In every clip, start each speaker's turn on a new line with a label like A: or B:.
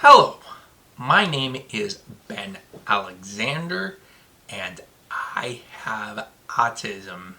A: Hello, my name is Ben Alexander and I have autism.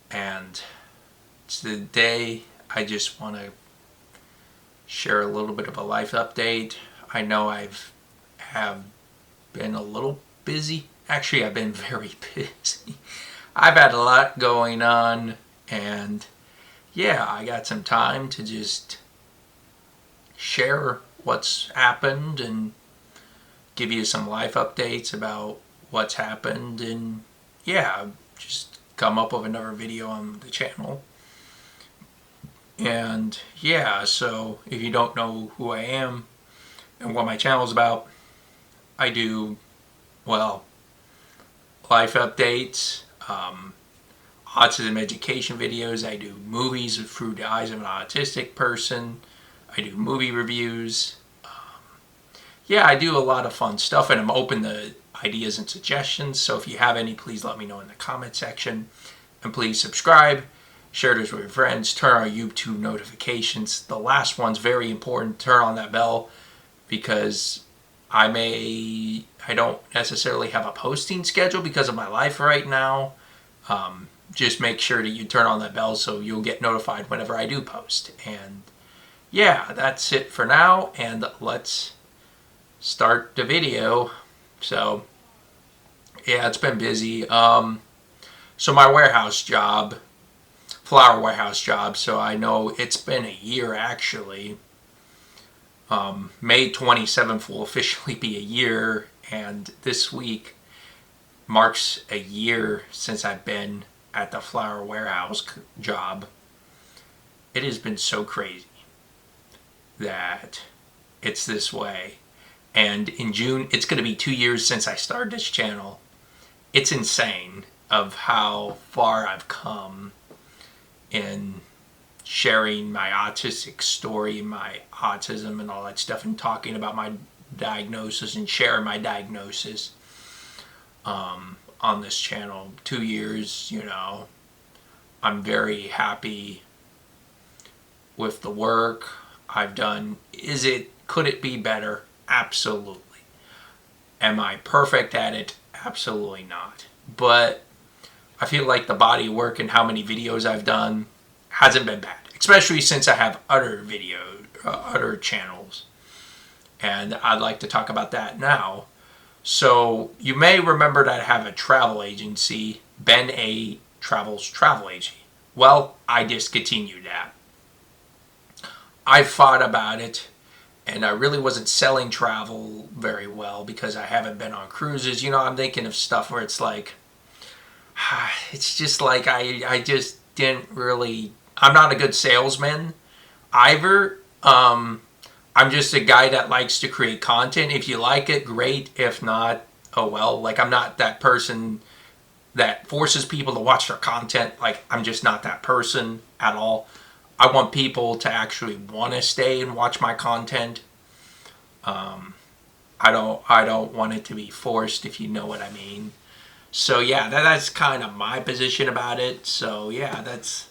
A: And today I just want to share a little bit of a life update. I know have been a little busy. Actually, I've been very busy. I've had a lot going on, and yeah, I got some time to just share what's happened and give you some life updates about what's happened, and yeah, just come up with another video on the channel. And yeah, so if you don't know who I am and what my channel is about, I do, well, life updates, autism education videos. I do movies through the eyes of an autistic person. I do movie reviews. Yeah, I do a lot of fun stuff, and I'm open to ideas and suggestions. So if you have any, please let me know in the comment section. And please subscribe, share this with your friends, turn on YouTube notifications. The last one's very important. Turn on that bell, because I don't necessarily have a posting schedule because of my life right now. Just make sure that you turn on that bell so you'll get notified whenever I do post. And yeah, that's it for now, and let's start the video. So yeah, it's been busy. So my warehouse job, flower warehouse job, so I know it's been a year actually. May 27th will officially be a year, and this week marks a year since I've been at the flower warehouse job. It has been so crazy that it's this way. And in June, it's going to be 2 years since I started this channel. It's insane of how far I've come in sharing my autistic story, my autism and all that stuff, and talking about my diagnosis and sharing my diagnosis on this channel. 2 years, I'm very happy with the work I've done. Could it be better? Absolutely. Am I perfect at it? Absolutely not. But I feel like the body of work and how many videos I've done hasn't been bad, especially since I have other other channels. And I'd like to talk about that now. So you may remember that I have a travel agency, Ben A. Travels Travel Agency. Well, I discontinued that. I thought about it, and I really wasn't selling travel very well because I haven't been on cruises. I'm thinking of stuff where it's like, it's just like I just didn't really, I'm not a good salesman either. I'm just a guy that likes to create content. If you like it, great. If not, oh well. Like, I'm not that person that forces people to watch their content. Like, I'm just not that person at all. I want people to actually want to stay and watch my content. I don't want it to be forced, if you know what I mean. So yeah, that's kind of my position about it. So yeah, that's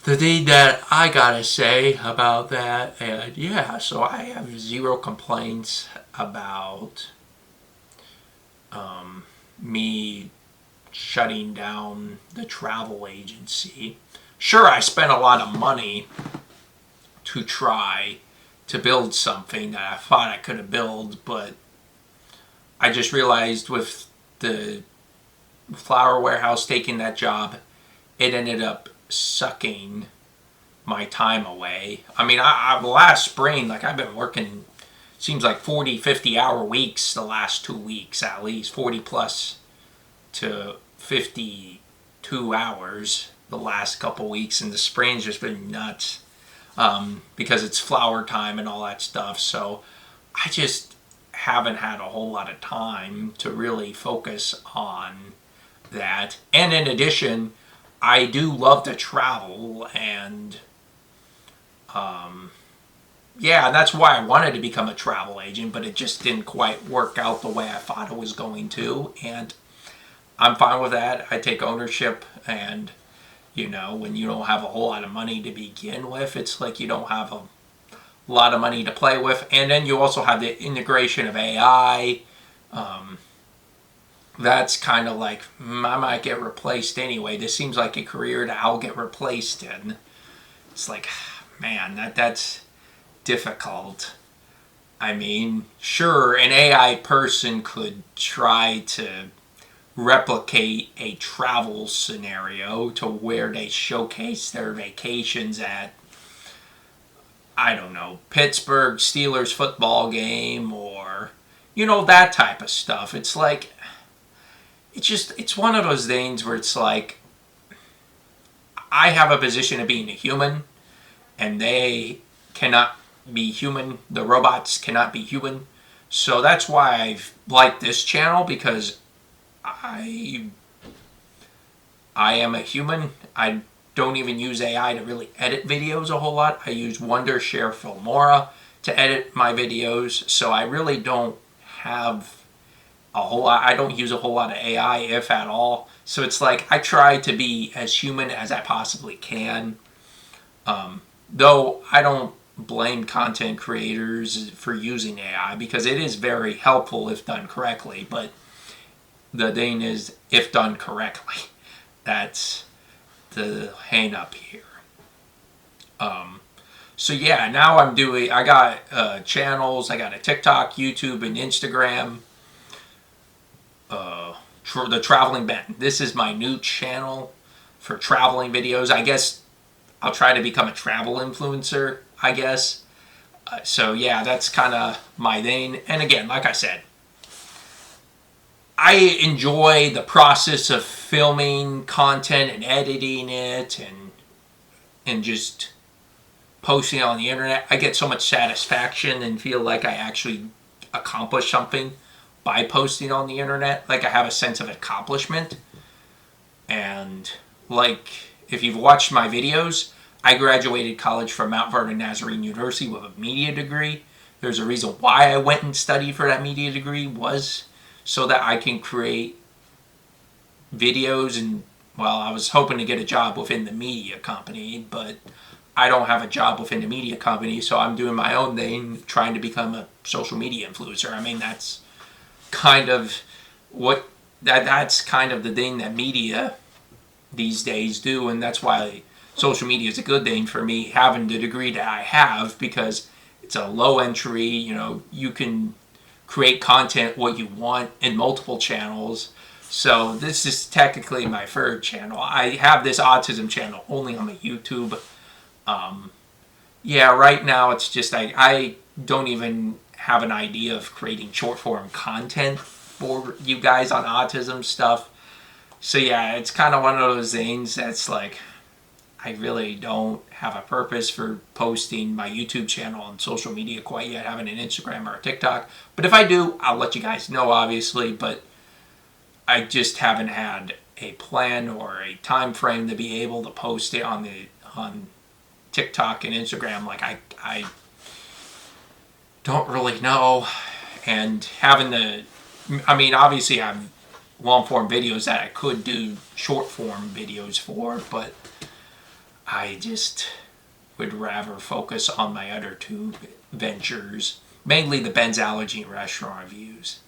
A: the thing that I gotta say about that. And yeah, so I have zero complaints about me shutting down the travel agency. Sure, I spent a lot of money to try to build something that I thought I could have built, but I just realized with the flower warehouse taking that job, it ended up sucking my time away. I mean, last spring, like, I've been working, seems like 40, 50-hour weeks the last 2 weeks, at least 40 plus to 52 hours the last couple weeks, and the spring's just been nuts because it's flower time and all that stuff. So I just haven't had a whole lot of time to really focus on that. And in addition, I do love to travel, and yeah, that's why I wanted to become a travel agent, but it just didn't quite work out the way I thought it was going to, and I'm fine with that. I take ownership, and when you don't have a whole lot of money to begin with, it's like you don't have a lot of money to play with. And then you also have the integration of AI. That's kind of like, I might get replaced anyway. This seems like a career that I'll get replaced in. It's like, man, that's difficult. I mean, sure, an AI person could try to replicate a travel scenario to where they showcase their vacations at, I don't know, Pittsburgh Steelers football game, or, that type of stuff. It's like, it's one of those things where it's like, I have a position of being a human, and they cannot be human. The robots cannot be human. So that's why I've liked this channel, because I am a human. I don't even use AI to really edit videos a whole lot. I use Wondershare Filmora to edit my videos. So I really don't have a whole lot. I don't use a whole lot of AI, if at all. So it's like I try to be as human as I possibly can. Though I don't blame content creators for using AI, because it is very helpful if done correctly. But the thing is, if done correctly, that's the hang up here. So yeah, now I got channels. I got a TikTok, YouTube, and Instagram. The Traveling Ben. This is my new channel for traveling videos. I guess I'll try to become a travel influencer, I guess. So yeah, that's kind of my thing. And again, like I said, I enjoy the process of filming content and editing it and just posting it on the internet. I get so much satisfaction and feel like I actually accomplished something by posting on the internet. Like, I have a sense of accomplishment. And like, if you've watched my videos, I graduated college from Mount Vernon Nazarene University with a media degree. There's a reason why I went and studied for that media degree, was so that I can create videos. And, well, I was hoping to get a job within the media company, but I don't have a job within the media company, so I'm doing my own thing, trying to become a social media influencer. I mean, that's kind of that's kind of the thing that media these days do, and that's why social media is a good thing for me, having the degree that I have, because it's a low entry, you can create content what you want in multiple channels. So this is technically my third channel. I have this autism channel only on my YouTube. Yeah, right now it's just I don't even have an idea of creating short form content for you guys on autism stuff. So yeah, it's kind of one of those things that's like, I really don't have a purpose for posting my YouTube channel on social media quite yet, having an Instagram or a TikTok. But if I do, I'll let you guys know, obviously. But I just haven't had a plan or a time frame to be able to post it on TikTok and Instagram. Like, I don't really know. And obviously I have long form videos that I could do short form videos for, but I just would rather focus on my other two ventures, mainly the Ben's Allergy and restaurant reviews.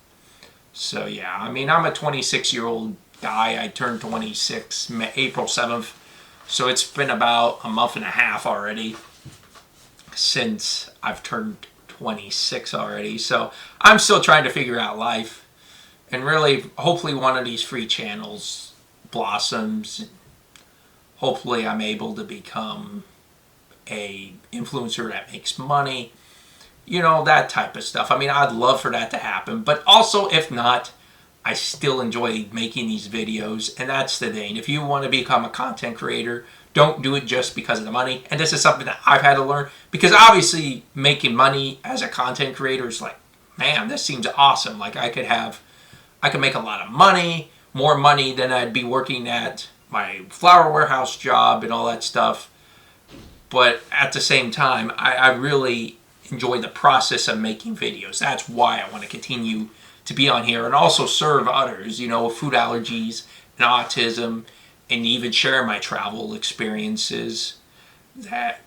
A: So yeah, I'm a 26-year-old guy. I turned 26 April 7th. So it's been about a month and a half already since I've turned 26 already. So I'm still trying to figure out life. And really, hopefully one of these free channels blossoms. Hopefully I'm able to become a influencer that makes money. That type of stuff. I'd love for that to happen. But also, if not, I still enjoy making these videos. And that's the thing. If you want to become a content creator, don't do it just because of the money. And this is something that I've had to learn. Because obviously, making money as a content creator is like, man, this seems awesome. Like, I could make a lot of money, more money than I'd be working at my flower warehouse job and all that stuff. But at the same time, I really enjoy the process of making videos. That's why I want to continue to be on here and also serve others, with food allergies and autism, and even share my travel experiences that,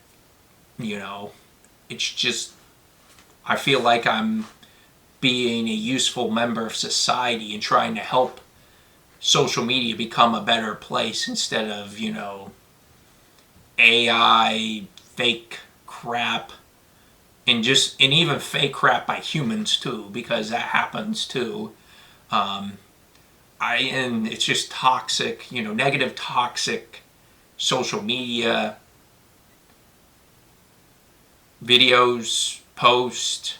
A: It's just, I feel like I'm being a useful member of society and trying to help social media become a better place instead of, AI, fake crap, and even fake crap by humans too, because that happens too. And it's just toxic, negative, toxic social media videos, posts,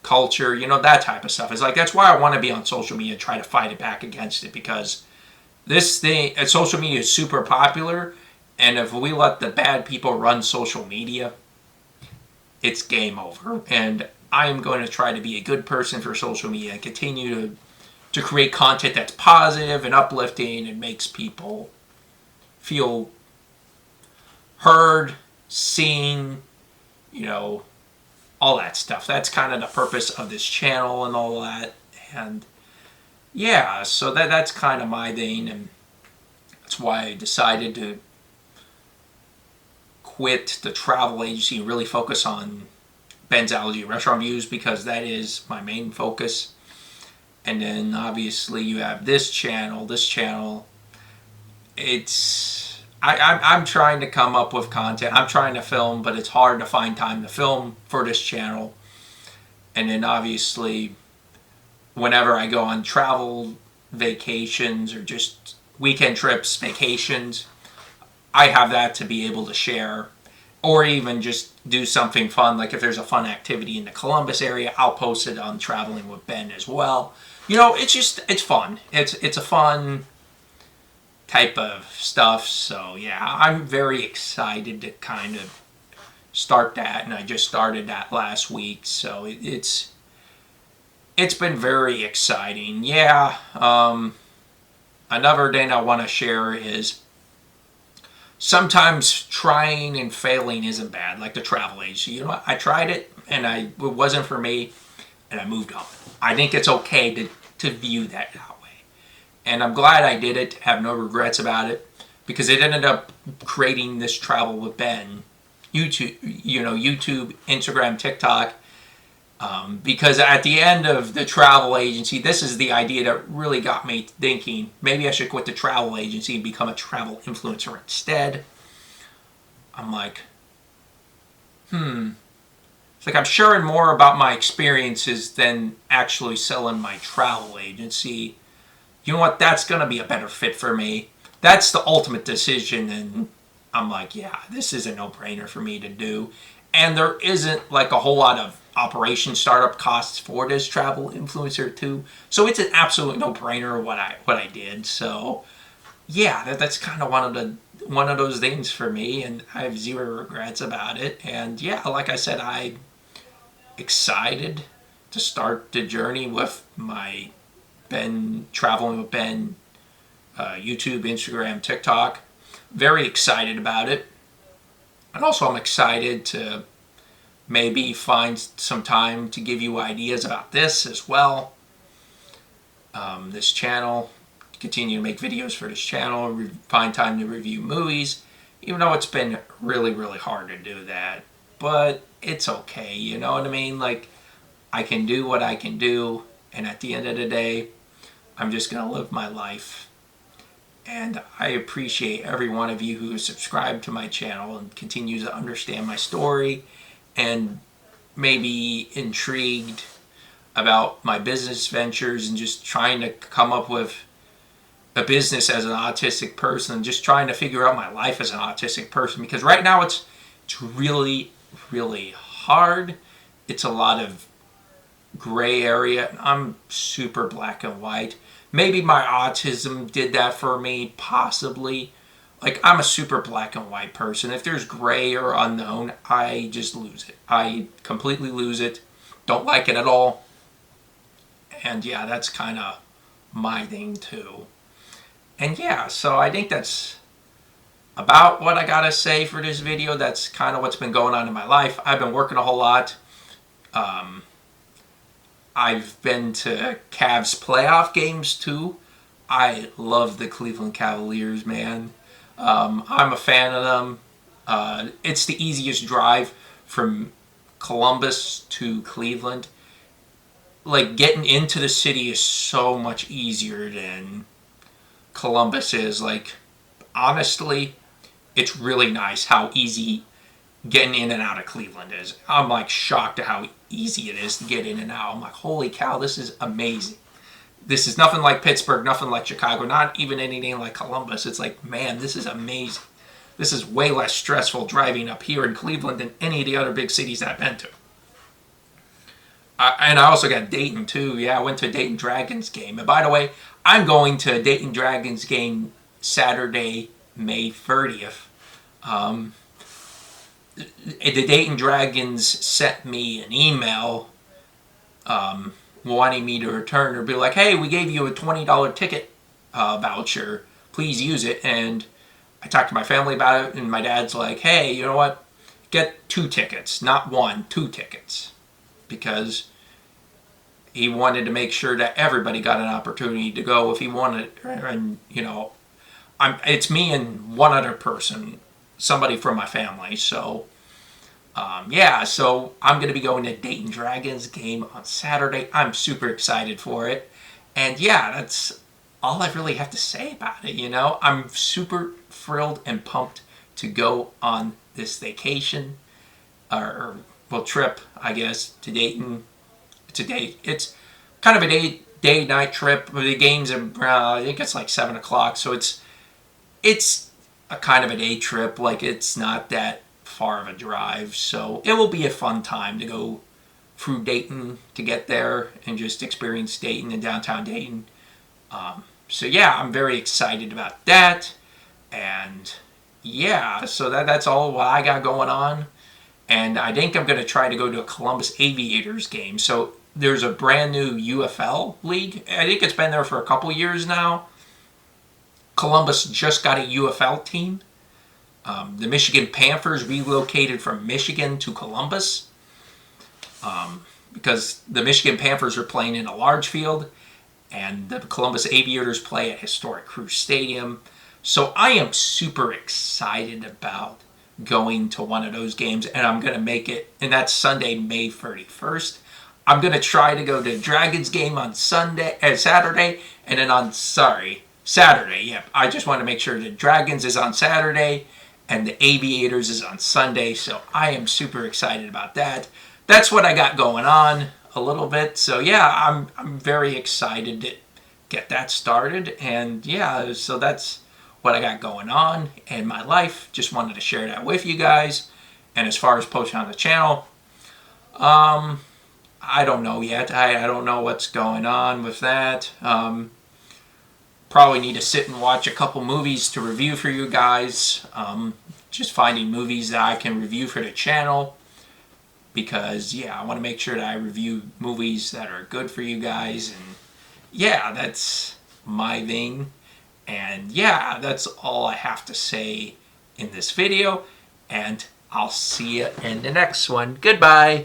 A: culture, that type of stuff. It's like, that's why I want to be on social media and try to fight it back against it, because this thing, social media is super popular, and if we let the bad people run social media, it's game over. And I am going to try to be a good person for social media and continue to create content that's positive and uplifting and makes people feel heard, seen, all that stuff. That's kind of the purpose of this channel and all that. And yeah, so that's kind of my thing, and that's why I decided to quit the travel agency and really focus on Ben's Allergy restaurant reviews, because that is my main focus. And then obviously you have this channel. I'm trying to come up with content. I'm trying to film, but it's hard to find time to film for this channel. And then obviously, whenever I go on travel vacations or just weekend trips, vacations, I have that to be able to share. Or even just do something fun, like if there's a fun activity in the Columbus area, I'll post it on Traveling with Ben as well. It's fun. It's a fun type of stuff. So yeah, I'm very excited to kind of start that, and I just started that last week. So it's been very exciting. Yeah. Another thing I want to share is sometimes trying and failing isn't bad, like the travel agency. I tried it and it wasn't for me, and I moved on. I think it's okay to view that way. And I'm glad I did it, have no regrets about it, because it ended up creating this Travel with Ben YouTube, Instagram, TikTok. Because at the end of the travel agency, this is the idea that really got me thinking, maybe I should quit the travel agency and become a travel influencer instead. I'm like, It's like I'm sharing more about my experiences than actually selling my travel agency. You know what? That's going to be a better fit for me. That's the ultimate decision, and I'm like, yeah, this is a no-brainer for me to do. And there isn't like a whole lot of operation startup costs for this travel influencer too. So it's an absolute no-brainer what I did. So yeah, that's kind of one of those things for me, and I have zero regrets about it. And yeah, like I said, I'm excited to start the journey with my Traveling with Ben YouTube, Instagram, TikTok. Very excited about it. And also I'm excited to maybe find some time to give you ideas about this as well. This channel, continue to make videos for this channel, find time to review movies, even though it's been really, really hard to do that. But it's okay, you know what I mean? Like, I can do what I can do, and at the end of the day, I'm just going to live my life. And I appreciate every one of you who has subscribed to my channel and continues to understand my story and maybe intrigued about my business ventures and just trying to come up with a business as an autistic person, just trying to figure out my life as an autistic person, because right now it's really, really hard. It's a lot of gray area. I'm super black and white. Maybe my autism did that for me, possibly. Like, I'm a super black and white person. If there's gray or unknown, I just lose it. I completely lose it. Don't like it at all. And yeah, that's kind of my thing too. And yeah, so I think that's about what I gotta say for this video. That's kind of what's been going on in my life. I've been working a whole lot. I've been to Cavs playoff games too. I love the Cleveland Cavaliers, man. I'm a fan of them. It's the easiest drive from Columbus to Cleveland, like getting into the city is so much easier than Columbus is. Like, honestly, it's really nice how easy getting in and out of Cleveland is. I'm like shocked at how easy it is to get in and out. I'm like, holy cow, this is amazing. This is nothing like Pittsburgh, nothing like Chicago, not even anything like Columbus. It's like, man, this is amazing. This is way less stressful driving up here in Cleveland than any of the other big cities I've been to. And I also got Dayton too. Yeah, I went to a Dayton Dragons game. And by the way, I'm going to a Dayton Dragons game Saturday, May 30th. The Dayton Dragons sent me an email wanting me to return or be like, hey, we gave you a $20 ticket voucher. Please use it. And I talked to my family about it, and my dad's like, hey, you know what? Get 2 tickets, not 1, 2 tickets. Because he wanted to make sure that everybody got an opportunity to go if he wanted. And, you know, it's me and one other person, somebody from my family. So, yeah, so I'm going to be going to Dayton Dragons game on Saturday. I'm super excited for it. And yeah, that's all I really have to say about it, you know. I'm super thrilled and pumped to go on this vacation, or well, trip, I guess, to Dayton. It's kind of a day-night trip. The game's I think it's like 7 o'clock, so it's a kind of a day trip. Like, it's not that far of a drive, so it will be a fun time to go through Dayton to get there and just experience Dayton and downtown Dayton. So yeah, I'm very excited about that. And yeah, so that's all what I got going on. And I think I'm going to try to go to a Columbus Aviators game. So there's a brand new UFL league. I think it's been there for a couple years now. Columbus just got a UFL team. The Michigan Panthers relocated from Michigan to Columbus because the Michigan Panthers are playing in a large field and the Columbus Aviators play at historic Crew Stadium. So I am super excited about going to one of those games, and I'm going to make it, and that's Sunday, May 31st. I'm going to try to go to the Dragons game on Saturday, and then Saturday, yep. I just want to make sure the Dragons is on Saturday, and the Aviators is on Sunday, so I am super excited about that. That's what I got going on a little bit, so yeah, I'm very excited to get that started, and yeah, so that's what I got going on in my life. Just wanted to share that with you guys. And as far as posting on the channel, I don't know yet. I don't know what's going on with that. Probably need to sit and watch a couple movies to review for you guys. Just finding movies that I can review for the channel. Because, yeah, I want to make sure that I review movies that are good for you guys. And, yeah, that's my thing. And yeah, that's all I have to say in this video, and I'll see you in the next one. Goodbye!